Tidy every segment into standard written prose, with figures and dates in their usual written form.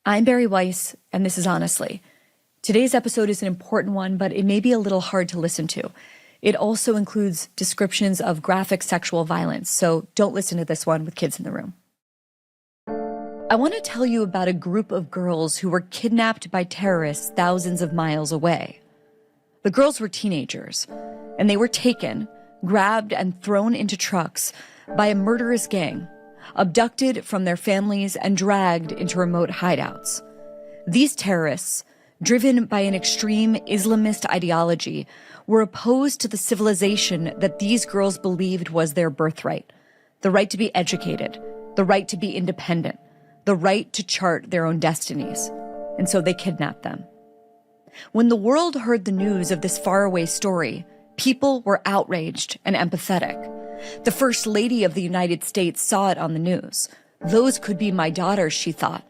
I'm Bari Weiss, and this is Honestly. Today's episode is an important one, but it may be a little hard to listen to. It also includes descriptions of graphic sexual violence, so don't listen to this one with kids in the room. I want to tell you about a group of girls who were kidnapped by terrorists thousands of miles away. The girls were teenagers, and they were taken, grabbed, and thrown into trucks by a murderous gang, abducted from their families and dragged into remote hideouts. These terrorists, driven by an extreme Islamist ideology, were opposed to the civilization that these girls believed was their birthright: the right to be educated, the right to be independent, the right to chart their own destinies. And so they kidnapped them. When the world heard the news of this faraway story, people were outraged and empathetic. The First Lady of the United States saw it on the news. Those could be my daughters, she thought.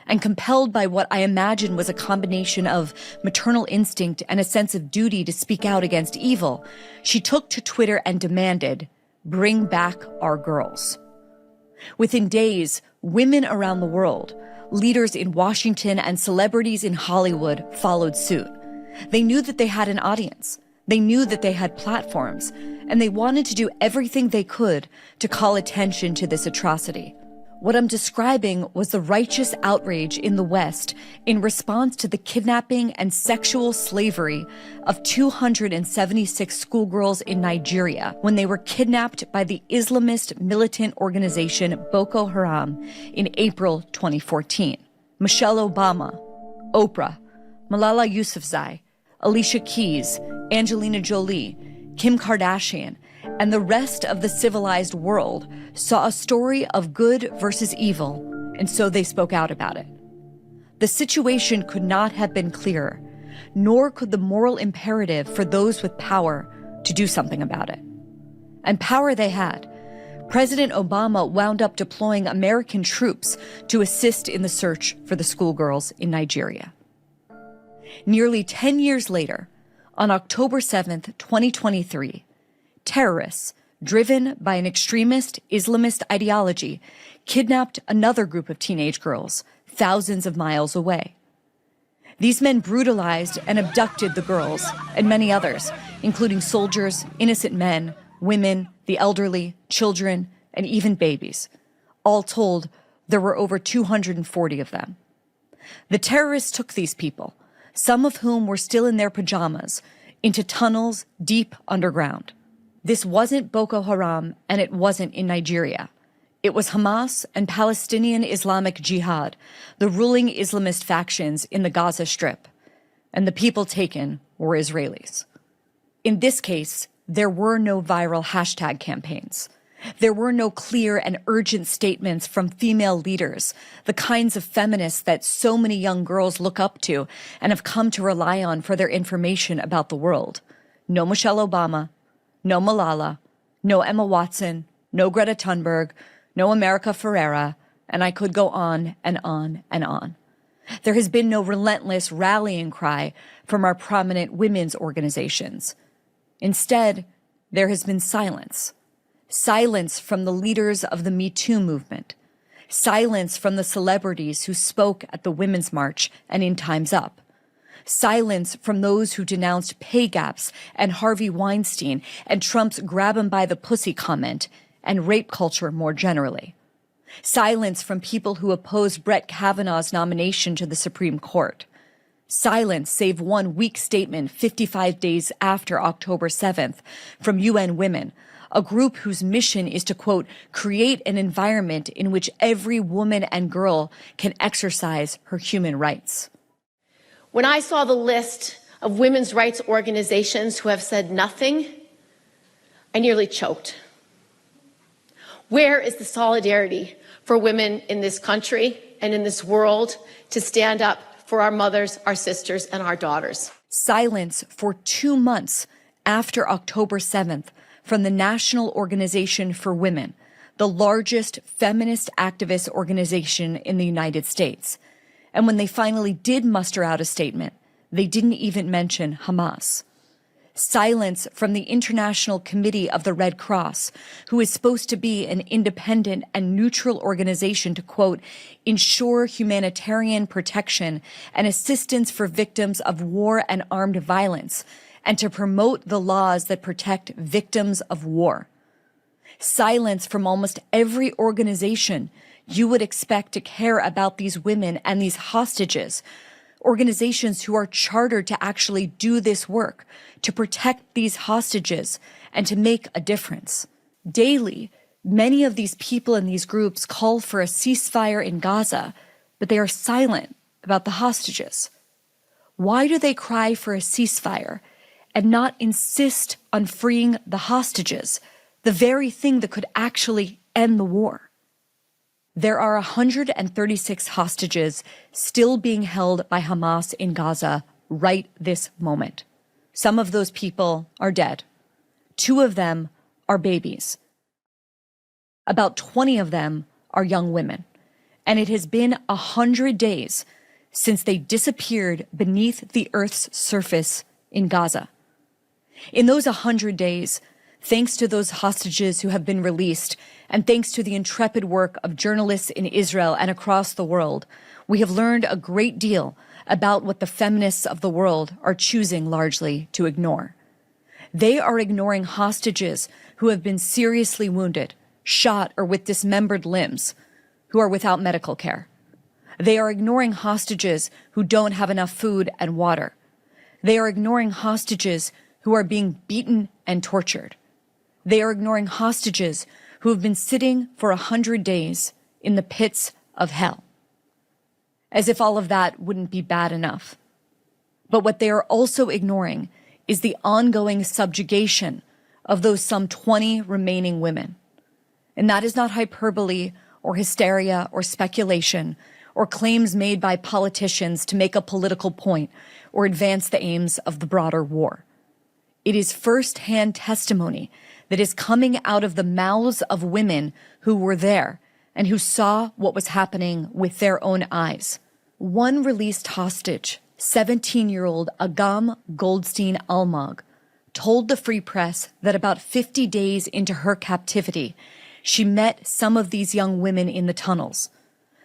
And compelled by what I imagine was a combination of maternal instinct and a sense of duty to speak out against evil, she took to Twitter and demanded, "Bring back our girls." Within days, women around the world, leaders in Washington and celebrities in Hollywood followed suit. They knew that they had an audience. They knew that they had platforms, and they wanted to do everything they could to call attention to this atrocity. What I'm describing was the righteous outrage in the West in response to the kidnapping and sexual slavery of 276 schoolgirls in Nigeria when they were kidnapped by the Islamist militant organization Boko Haram in April 2014. Michelle Obama, Oprah, Malala Yousafzai, Alicia Keys, Angelina Jolie, Kim Kardashian, and the rest of the civilized world saw a story of good versus evil, and so they spoke out about it. The situation could not have been clearer, nor could the moral imperative for those with power to do something about it. And power they had. President Obama wound up deploying American troops to assist in the search for the schoolgirls in Nigeria. Nearly 10 years later, on October 7th, 2023, terrorists, driven by an extremist Islamist ideology, kidnapped another group of teenage girls thousands of miles away. These men brutalized and abducted the girls and many others, including soldiers, innocent men, women, the elderly, children, and even babies. All told, there were over 240 of them. The terrorists took these people, some of whom were still in their pajamas, into tunnels deep underground. This wasn't Boko Haram, and it wasn't in Nigeria. It was Hamas and Palestinian Islamic Jihad, the ruling Islamist factions in the Gaza Strip. And the people taken were Israelis. In this case, there were no viral hashtag campaigns. There were no clear and urgent statements from female leaders, the kinds of feminists that so many young girls look up to and have come to rely on for their information about the world. No Michelle Obama, no Malala, no Emma Watson, no Greta Thunberg, no America Ferrera, and I could go on and on and on. There has been no relentless rallying cry from our prominent women's organizations. Instead, there has been silence. Silence from the leaders of the Me Too movement. Silence from the celebrities who spoke at the Women's March and in Time's Up. Silence from those who denounced pay gaps and Harvey Weinstein and Trump's grab 'em by the pussy comment and rape culture more generally. Silence from people who opposed Brett Kavanaugh's nomination to the Supreme Court. Silence, save one weak statement 55 days after October 7th from UN Women, a group whose mission is to, quote, create an environment in which every woman and girl can exercise her human rights. When I saw the list of women's rights organizations who have said nothing, I nearly choked. Where is the solidarity for women in this country and in this world to stand up for our mothers, our sisters, and our daughters? Silence for 2 months after October 7th from the National Organization for Women, the largest feminist activist organization in the United States. And when they finally did muster out a statement, they didn't even mention Hamas. Silence from the International Committee of the Red Cross, who is supposed to be an independent and neutral organization to, quote, ensure humanitarian protection and assistance for victims of war and armed violence, and to promote the laws that protect victims of war. Silence from almost every organization you would expect to care about these women and these hostages, organizations who are chartered to actually do this work, to protect these hostages and to make a difference. Daily, many of these people in these groups call for a ceasefire in Gaza, but they are silent about the hostages. Why do they cry for a ceasefire and not insist on freeing the hostages, the very thing that could actually end the war? There are 136 hostages still being held by Hamas in Gaza right this moment. Some of those people are dead. 2 of them are babies. About 20 of them are young women. And it has been 100 days since they disappeared beneath the earth's surface in Gaza. In those 100 days, thanks to those hostages who have been released, and thanks to the intrepid work of journalists in Israel and across the world, we have learned a great deal about what the feminists of the world are choosing largely to ignore. They are ignoring hostages who have been seriously wounded, shot, or with dismembered limbs, who are without medical care. They are ignoring hostages who don't have enough food and water. They are ignoring hostages who are being beaten and tortured. They are ignoring hostages who have been sitting for 100 days in the pits of hell. As if all of that wouldn't be bad enough. But what they are also ignoring is the ongoing subjugation of those some 20 remaining women. And that is not hyperbole or hysteria or speculation or claims made by politicians to make a political point or advance the aims of the broader war. It is first-hand testimony that is coming out of the mouths of women who were there and who saw what was happening with their own eyes. One released hostage, 17-year-old Agam Goldstein Almog, told the Free Press that about 50 days into her captivity, she met some of these young women in the tunnels,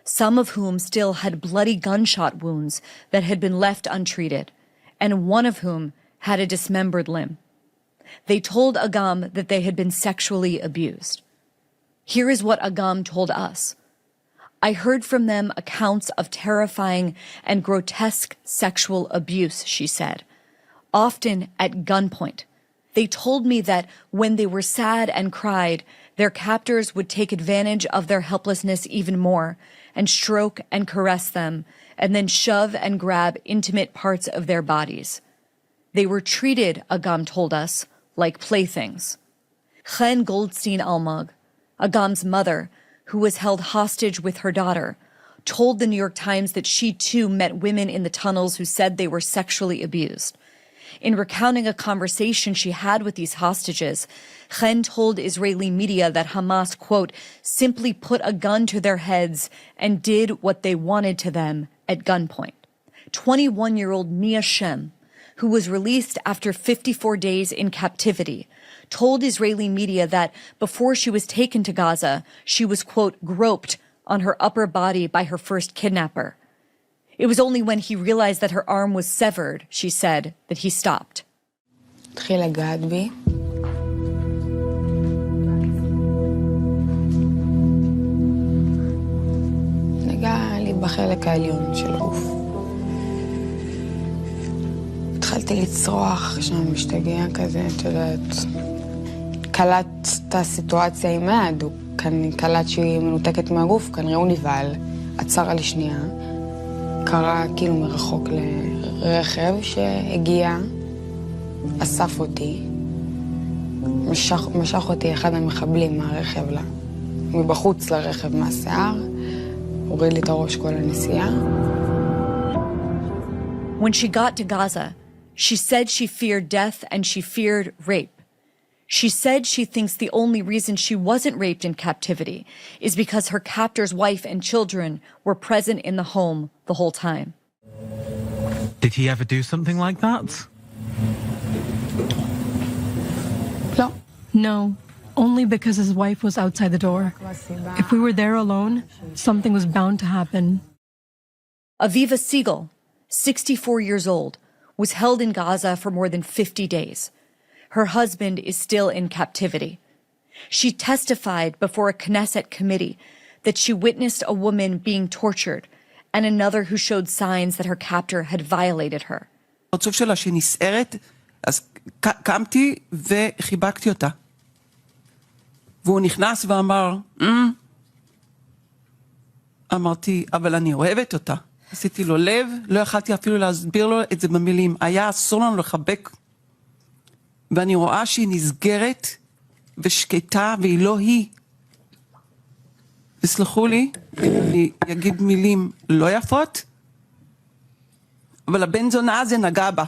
some of whom still had bloody gunshot wounds that had been left untreated, and one of whom had a dismembered limb. They told Agam that they had been sexually abused. Here is what Agam told us. I heard from them accounts of terrifying and grotesque sexual abuse, she said, often at gunpoint. They told me that when they were sad and cried, their captors would take advantage of their helplessness even more and stroke and caress them and then shove and grab intimate parts of their bodies. They were treated, Agam told us, like playthings. Chen Goldstein Almog, Agam's mother, who was held hostage with her daughter, told the New York Times that she too met women in the tunnels who said they were sexually abused. In recounting a conversation she had with these hostages, Chen told Israeli media that Hamas, quote, simply put a gun to their heads and did what they wanted to them at gunpoint. 21-year-old Mia Shem, who was released after 54 days in captivity, told Israeli media that before she was taken to Gaza, she was, quote, groped on her upper body by her first kidnapper. It was only when he realized that her arm was severed, she said, that he stopped. התחיל לגעת בי. נגע לי בחלק העליון של הגוף. התחלתי לצרוח שם משתגע כזה, את יודעת. קלט את הסיטואציה עם היד, הוא קלט שהיא מנותקת מהגוף, כנראה הוא נבהל, עצר לי שנייה, קרא כאילו מרחוק לרכב שהגיע, אסף אותי, משך אותי אחד המחבלים מהרכב לה, מבחוץ לרכב מהשיער, הוריד לי את הראש כל הנסיעה. When she got to Gaza, she said she feared death and she feared rape. She said she thinks the only reason she wasn't raped in captivity is because her captor's wife and children were present in the home the whole time. Did he ever do something like that? No, only because his wife was outside the door. If we were there alone, something was bound to happen. Aviva Siegel, 64 years old, was held in Gaza for more than 50 days. Her husband is still in captivity. She testified before a Knesset committee that she witnessed a woman being tortured and another who showed signs that her captor had violated her. הפרצוף שלה שנסערת, אז קמתי וחיבקתי אותה. והוא נכנס ואמר, אמרתי, אבל אני אוהבת אותה. עשיתי לו לב, לא יכלתי אפילו להסביר לו את זה במילים. היה אסור לנו לחבק. ואני רואה שהיא נסגרת ושקטה, והיא לא היא. וסלחו לי, אני אגיד מילים לא יפות, אבל הבן זונה הזה נגע בה.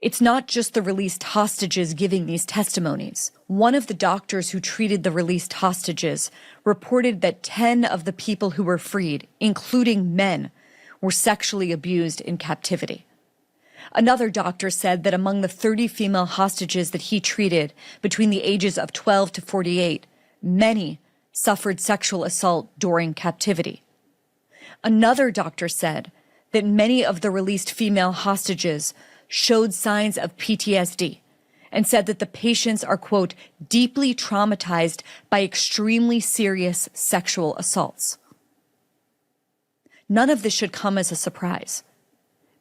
It's not just the released hostages giving these testimonies. One of the doctors who treated the released hostages reported that 10 of the people who were freed, including men, were sexually abused in captivity. Another doctor said that among the 30 female hostages that he treated between the ages of 12 to 48, many suffered sexual assault during captivity. Another doctor said that many of the released female hostages showed signs of PTSD and said that the patients are, quote, deeply traumatized by extremely serious sexual assaults. None of this should come as a surprise,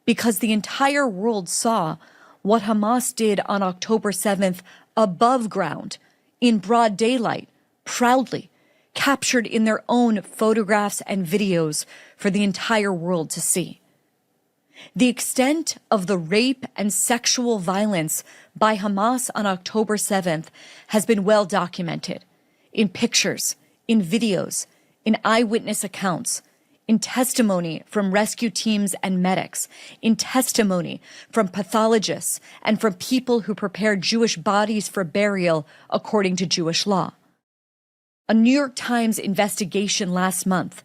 because the entire world saw what Hamas did on October 7th above ground, in broad daylight, proudly, captured in their own photographs and videos for the entire world to see. The extent of the rape and sexual violence by Hamas on October 7th has been well documented in pictures, in videos, in eyewitness accounts, in testimony from rescue teams and medics, in testimony from pathologists and from people who prepared Jewish bodies for burial according to Jewish law. A New York Times investigation last month,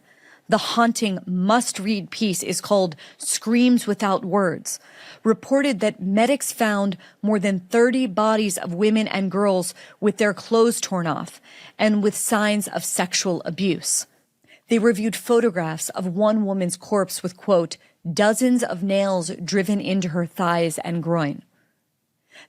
the haunting must-read piece is called Screams Without Words, reported that medics found more than 30 bodies of women and girls with their clothes torn off and with signs of sexual abuse. They reviewed photographs of one woman's corpse with, quote, dozens of nails driven into her thighs and groin.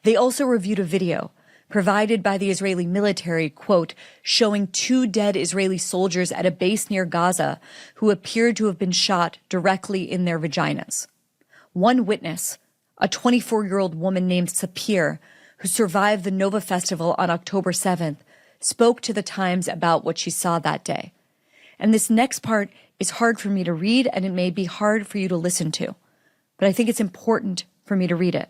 They also reviewed a video provided by the Israeli military, quote, showing 2 dead Israeli soldiers at a base near Gaza who appeared to have been shot directly in their vaginas. One witness, a 24-year-old woman named Sapir, who survived the Nova Festival on October 7th, spoke to the Times about what she saw that day. And this next part is hard for me to read, and it may be hard for you to listen to, but I think it's important for me to read it.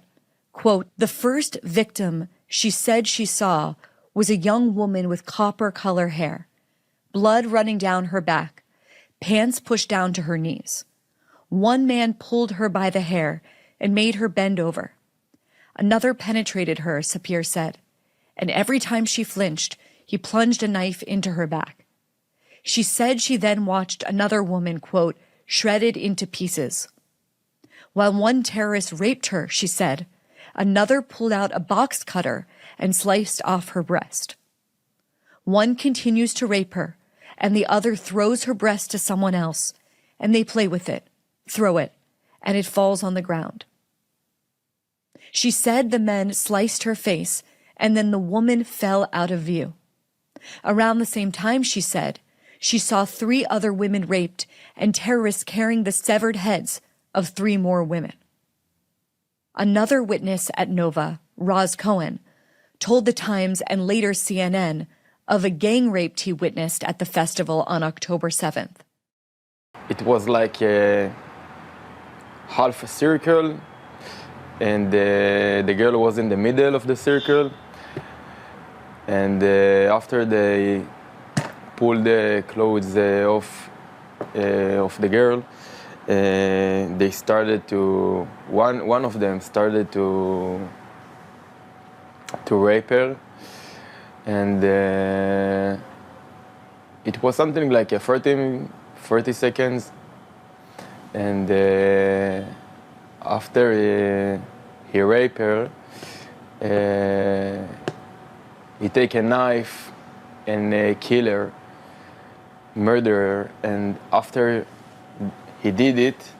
Quote, the first victim she said she saw was a young woman with copper-color hair, blood running down her back, pants pushed down to her knees. One man pulled her by the hair and made her bend over. Another penetrated her, Sapir said, and every time she flinched, he plunged a knife into her back. She said she then watched another woman, quote, shredded into pieces. While one terrorist raped her, she said, another pulled out a box cutter and sliced off her breast. One continues to rape her, and the other throws her breast to someone else, and they play with it, throw it, and it falls on the ground. She said the men sliced her face, and then the woman fell out of view. Around the same time, she said, she saw 3 other women raped and terrorists carrying the severed heads of 3 more women. Another witness at Nova, Roz Cohen, told the Times and later CNN of a gang rape he witnessed at the festival on October 7th. It was like a half a circle, and the girl was in the middle of the circle. And after they pulled the clothes off the girl, they started to, one of them started to rape her, and it was something like a 30 seconds, and after he raped her, he take a knife and kill her, murder her, and after he did it,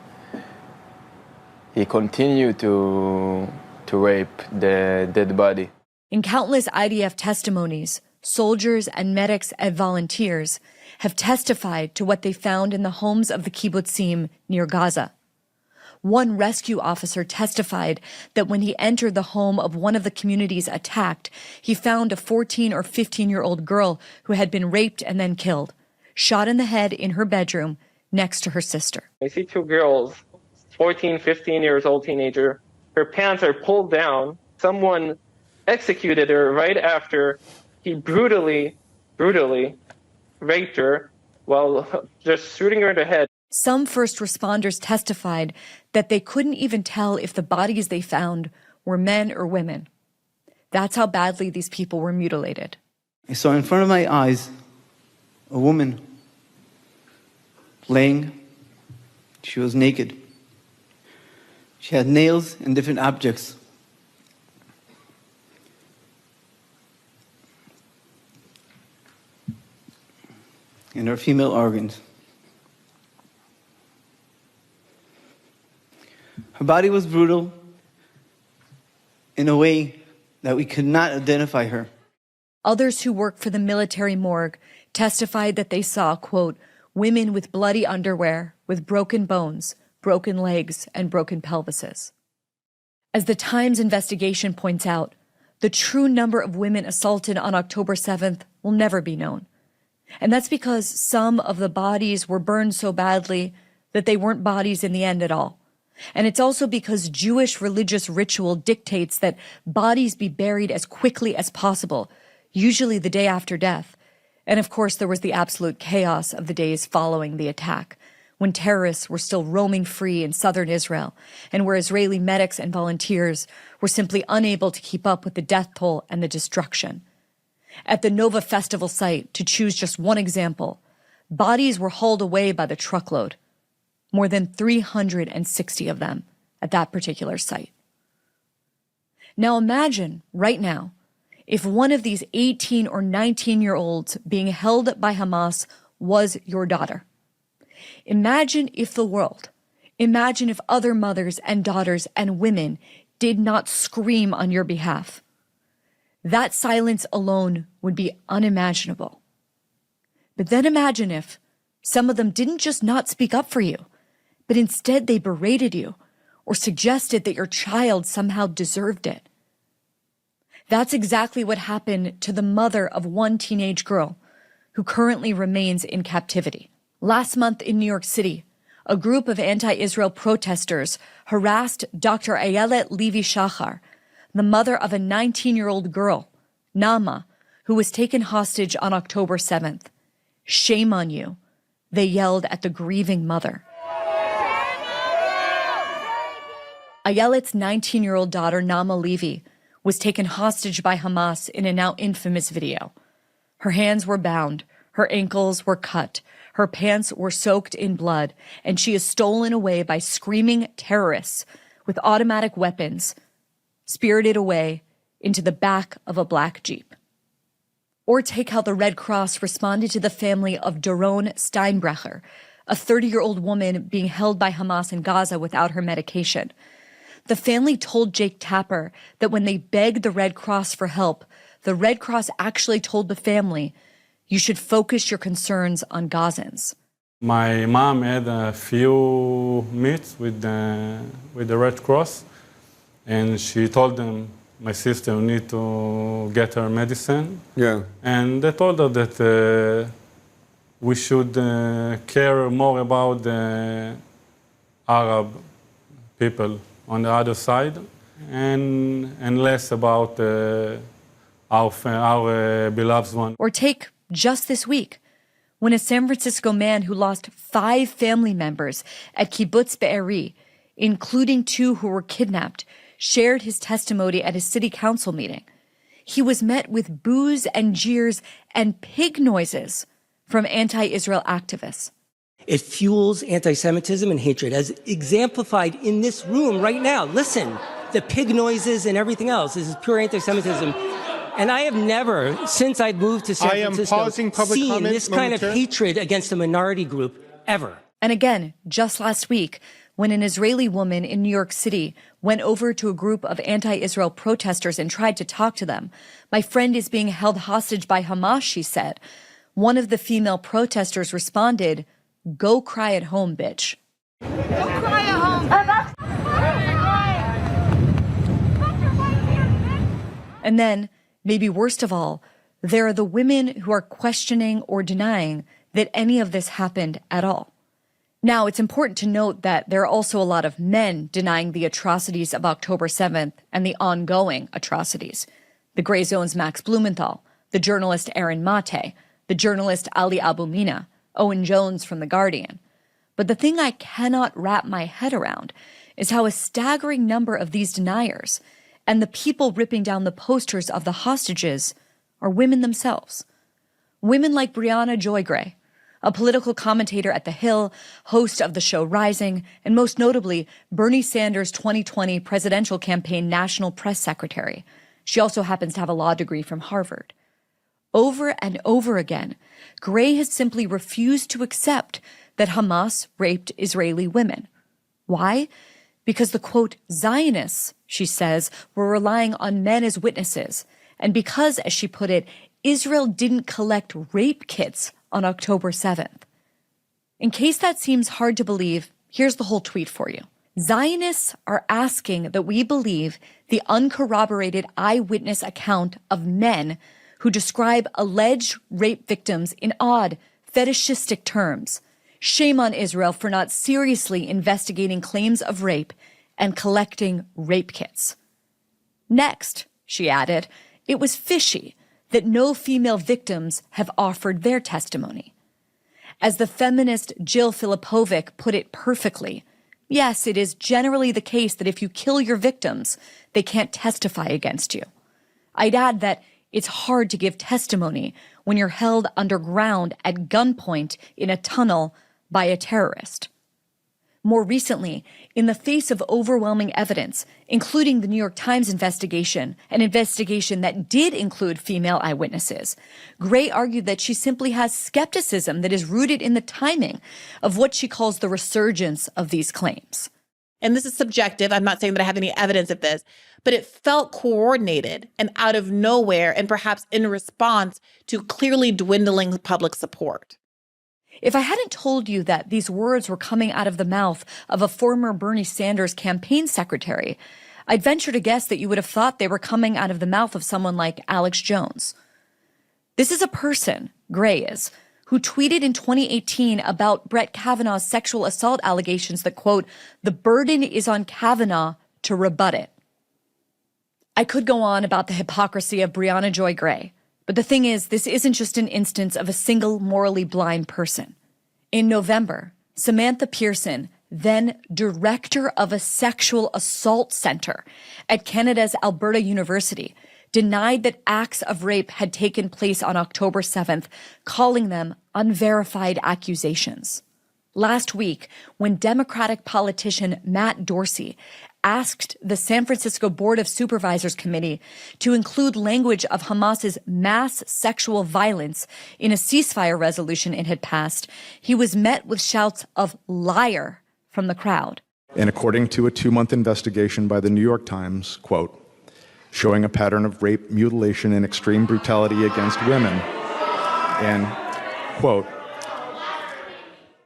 he continued to rape the dead body. In countless IDF testimonies, soldiers and medics and volunteers have testified to what they found in the homes of the kibbutzim near Gaza. One rescue officer testified that when he entered the home of one of the communities attacked, he found a 14 or 15-year-old girl who had been raped and then killed, shot in the head in her bedroom next to her sister. I see two girls, 14, 15 years old teenager. Her pants are pulled down. Someone executed her right after he brutally raped her while just shooting her in the head. Some first responders testified that they couldn't even tell if the bodies they found were men or women. That's how badly these people were mutilated. I saw in front of my eyes a woman laying. She was naked. She had nails and different objects. In her female organs. Her body was brutal in a way that we could not identify her. Others who work for the military morgue testified that they saw, quote, women with bloody underwear, with broken bones, broken legs, and broken pelvises. As the Times investigation points out, the true number of women assaulted on October 7th will never be known. And that's because some of the bodies were burned so badly that they weren't bodies in the end at all. And it's also because Jewish religious ritual dictates that bodies be buried as quickly as possible, usually the day after death. And of course, there was the absolute chaos of the days following the attack, when terrorists were still roaming free in southern Israel, and where Israeli medics and volunteers were simply unable to keep up with the death toll and the destruction. At the Nova Festival site, to choose just one example, bodies were hauled away by the truckload, more than 360 of them at that particular site. Now imagine, right now, if one of these 18 or 19-year-olds being held by Hamas was your daughter. Imagine if the world, imagine if other mothers and daughters and women did not scream on your behalf. That silence alone would be unimaginable. But then imagine if some of them didn't just not speak up for you, but instead they berated you or suggested that your child somehow deserved it. That's exactly what happened to the mother of one teenage girl who currently remains in captivity. Last month in New York City, a group of anti-Israel protesters harassed Dr. Ayelet Levy-Shachar, the mother of a 19-year-old girl, Nama, who was taken hostage on October 7th. Shame on you, they yelled at the grieving mother. Ayelet's 19-year-old daughter, Nama Levy, was taken hostage by Hamas in a now infamous video. Her hands were bound, her ankles were cut, her pants were soaked in blood, and she is stolen away by screaming terrorists with automatic weapons, spirited away into the back of a black Jeep. Or take how the Red Cross responded to the family of Doron Steinbrecher, a 30-year-old woman being held by Hamas in Gaza without her medication. The family told Jake Tapper that when they begged the Red Cross for help, the Red Cross actually told the family, you should focus your concerns on Gazans. My mom had a few meets with the Red Cross, and she told them, my sister need to get her medicine. Yeah. And they told her that we should care more about the Arab people on the other side, and less about our beloved one. Or take just this week, when a San Francisco man who lost 5 family members at Kibbutz Be'eri, including 2 who were kidnapped, shared his testimony at a city council meeting. He was met with boos and jeers and pig noises from anti-Israel activists. It fuels anti-Semitism and hatred, as exemplified in this room right now. Listen, the pig noises and everything else. This is pure anti-Semitism. And I have never, since I moved to San Francisco, seen this kind of hatred against a minority group ever. And again, just last week, when an Israeli woman in New York City went over to a group of anti-Israel protesters and tried to talk to them, my friend is being held hostage by Hamas, she said. One of the female protesters responded, "Go cry at home, bitch." Go cry at home. And then, maybe worst of all, there are the women who are questioning or denying that any of this happened at all. Now, it's important to note that there are also a lot of men denying the atrocities of October 7th and the ongoing atrocities. The Gray Zone's Max Blumenthal, the journalist Aaron Mate, the journalist Ali Abumina, Owen Jones from The Guardian. But the thing I cannot wrap my head around is how a staggering number of these deniers and the people ripping down the posters of the hostages are women themselves. Women like Brianna Joy Gray, a political commentator at The Hill, host of the show Rising, and most notably, Bernie Sanders' 2020 presidential campaign national press secretary. She also happens to have a law degree from Harvard. Over and over again, Gray has simply refused to accept that Hamas raped Israeli women. Why? Because the, quote, Zionists, she says, were relying on men as witnesses, and because, as she put it, Israel didn't collect rape kits on October 7th. In case that seems hard to believe, here's the whole tweet for you. Zionists are asking that we believe the uncorroborated eyewitness account of men who describe alleged rape victims in odd, fetishistic terms. Shame on Israel for not seriously investigating claims of rape and collecting rape kits. Next, she added, it was fishy that no female victims have offered their testimony. As the feminist Jill Filipovic put it perfectly, yes, it is generally the case that if you kill your victims, they can't testify against you. I'd add that it's hard to give testimony when you're held underground at gunpoint in a tunnel by a terrorist. More recently, in the face of overwhelming evidence, including the New York Times investigation, an investigation that did include female eyewitnesses, Gray argued that she simply has skepticism that is rooted in the timing of what she calls the resurgence of these claims. And this is subjective. I'm not saying that I have any evidence of this, but it felt coordinated and out of nowhere, and perhaps in response to clearly dwindling public support. If I hadn't told you that these words were coming out of the mouth of a former Bernie Sanders campaign secretary, I'd venture to guess that you would have thought they were coming out of the mouth of someone like Alex Jones. This is a person, Gray is, who tweeted in 2018 about Brett Kavanaugh's sexual assault allegations that, quote, the burden is on Kavanaugh to rebut it. I could go on about the hypocrisy of Brianna Joy Gray. But the thing is, this isn't just an instance of a single morally blind person. In November, Samantha Pearson, then director of a sexual assault center at Canada's Alberta University, denied that acts of rape had taken place on October 7th, calling them unverified accusations. Last week, when Democratic politician Matt Dorsey asked the San Francisco Board of Supervisors Committee to include language of Hamas's mass sexual violence in a ceasefire resolution it had passed, he was met with shouts of liar from the crowd. And according to a 2-month investigation by the New York Times, quote, showing a pattern of rape, mutilation, and extreme brutality against women, and, quote.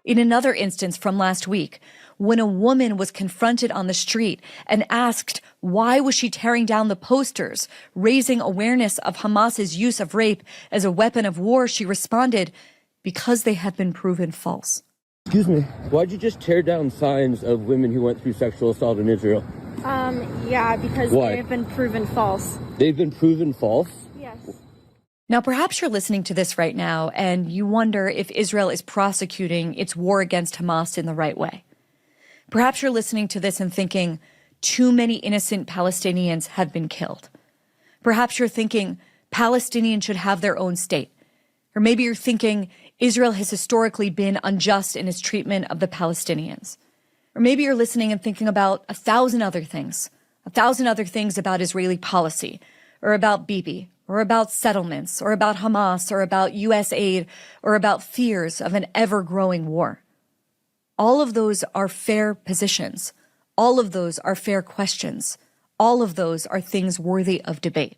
In another instance from last week, when a woman was confronted on the street and asked why was she tearing down the posters, raising awareness of Hamas's use of rape as a weapon of war, she responded, because they have been proven false. Excuse me, why'd you just tear down signs of women who went through sexual assault in Israel? Yeah, because Why? they've been proven false. They've been proven false? Yes. Now, perhaps you're listening to this right now and you wonder if Israel is prosecuting its war against Hamas in the right way. Perhaps you're listening to this and thinking, too many innocent Palestinians have been killed. Perhaps you're thinking, Palestinians should have their own state. Or maybe you're thinking, Israel has historically been unjust in its treatment of the Palestinians. Or maybe you're listening and thinking about 1,000 other things about Israeli policy, or about Bibi, or about settlements, or about Hamas, or about U.S. aid, or about fears of an ever-growing war. All of those are fair positions. All of those are fair questions. All of those are things worthy of debate.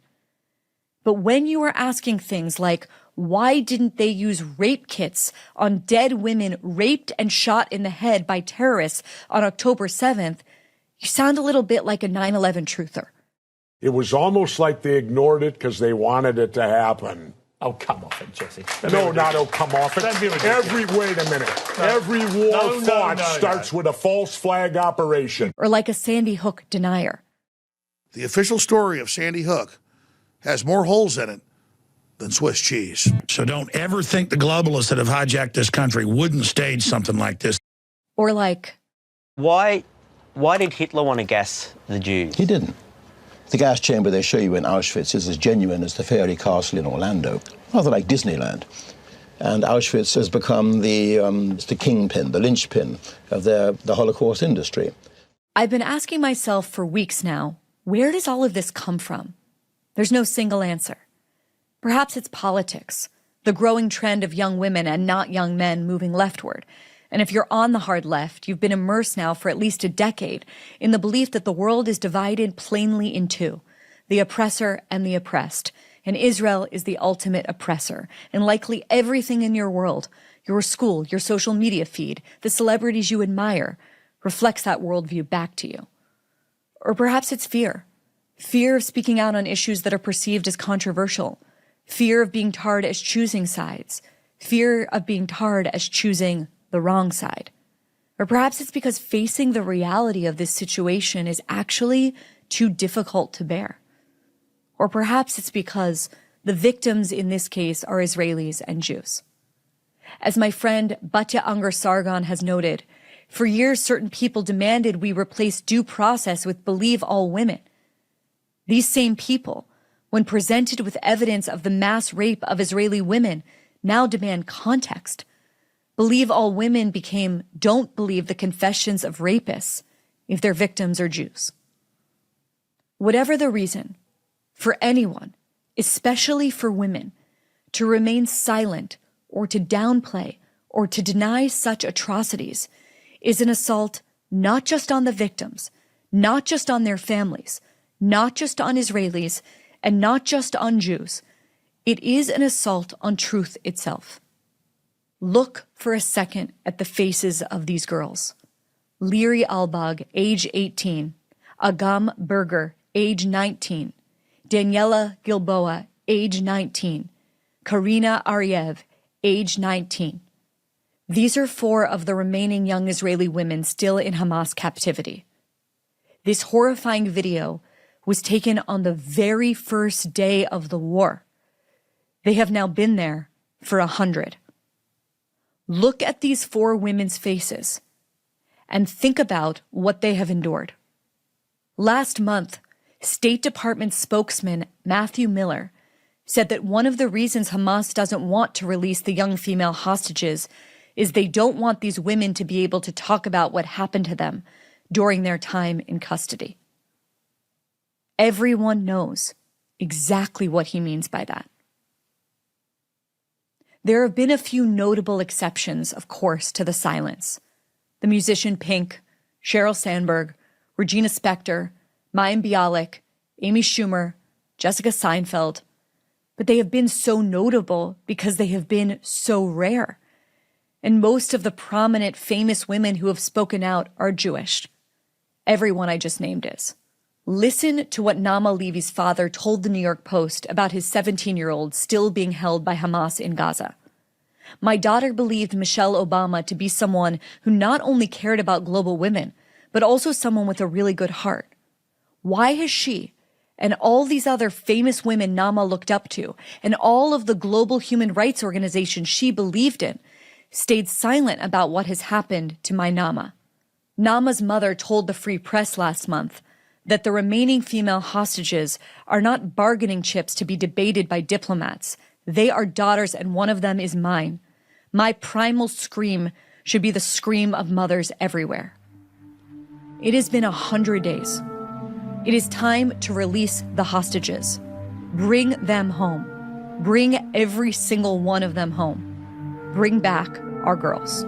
But when you are asking things like, why didn't they use rape kits on dead women raped and shot in the head by terrorists on October 7th, you sound a little bit like a 9/11 truther. It was almost like they ignored it because they wanted it to happen. Oh, come off it, Jesse. No, not oh, come off it. Wait a minute. No. Every war fought starts with a false flag operation. Or like a Sandy Hook denier. The official story of Sandy Hook has more holes in it than Swiss cheese. So don't ever think the globalists that have hijacked this country wouldn't stage something like this. Or like, Why did Hitler want to gas the Jews? He didn't. The gas chamber they show you in Auschwitz is as genuine as the fairy castle in Orlando, rather like Disneyland. And Auschwitz has become the kingpin, the linchpin of the Holocaust industry. I've been asking myself for weeks now, where does all of this come from? There's no single answer. Perhaps it's politics, the growing trend of young women and not young men moving leftward. And if you're on the hard left, you've been immersed now for at least a decade in the belief that the world is divided plainly in two, the oppressor and the oppressed. And Israel is the ultimate oppressor. And likely everything in your world, your school, your social media feed, the celebrities you admire, reflects that worldview back to you. Or perhaps it's fear. Fear of speaking out on issues that are perceived as controversial. Fear of being tarred as choosing sides. Fear of being tarred as choosing the wrong side. Or perhaps it's because facing the reality of this situation is actually too difficult to bear. Or perhaps it's because the victims in this case are Israelis and Jews. As my friend Batya Anger-Sargon has noted, for years certain people demanded we replace due process with believe all women. These same people, when presented with evidence of the mass rape of Israeli women, now demand context. Believe all women became don't believe the confessions of rapists if their victims are Jews. Whatever the reason, for anyone, especially for women, to remain silent or to downplay or to deny such atrocities is an assault not just on the victims, not just on their families, not just on Israelis, and not just on Jews. It is an assault on truth itself. Look for a second at the faces of these girls. Liri Albag, age 18. Agam Berger, age 19. Daniela Gilboa, age 19. Karina Ariev, age 19. These are 4 of the remaining young Israeli women still in Hamas captivity. This horrifying video was taken on the very first day of the war. They have now been there for 100. Look at these 4 women's faces and think about what they have endured. Last month, State Department spokesman Matthew Miller said that one of the reasons Hamas doesn't want to release the young female hostages is they don't want these women to be able to talk about what happened to them during their time in custody. Everyone knows exactly what he means by that. There have been a few notable exceptions, of course, to the silence. The musician Pink, Sheryl Sandberg, Regina Spektor, Mayim Bialik, Amy Schumer, Jessica Seinfeld. But they have been so notable because they have been so rare. And most of the prominent, famous women who have spoken out are Jewish. Everyone I just named is. Listen to what Naama Levy's father told the New York Post about his 17-year-old still being held by Hamas in Gaza. My daughter believed Michelle Obama to be someone who not only cared about global women, but also someone with a really good heart. Why has she, and all these other famous women Naama looked up to, and all of the global human rights organizations she believed in, stayed silent about what has happened to my Naama? Naama's mother told the Free Press last month that the remaining female hostages are not bargaining chips to be debated by diplomats. They are daughters, and one of them is mine. My primal scream should be the scream of mothers everywhere. It has been 100 days. It is time to release the hostages. Bring them home. Bring every single one of them home. Bring back our girls.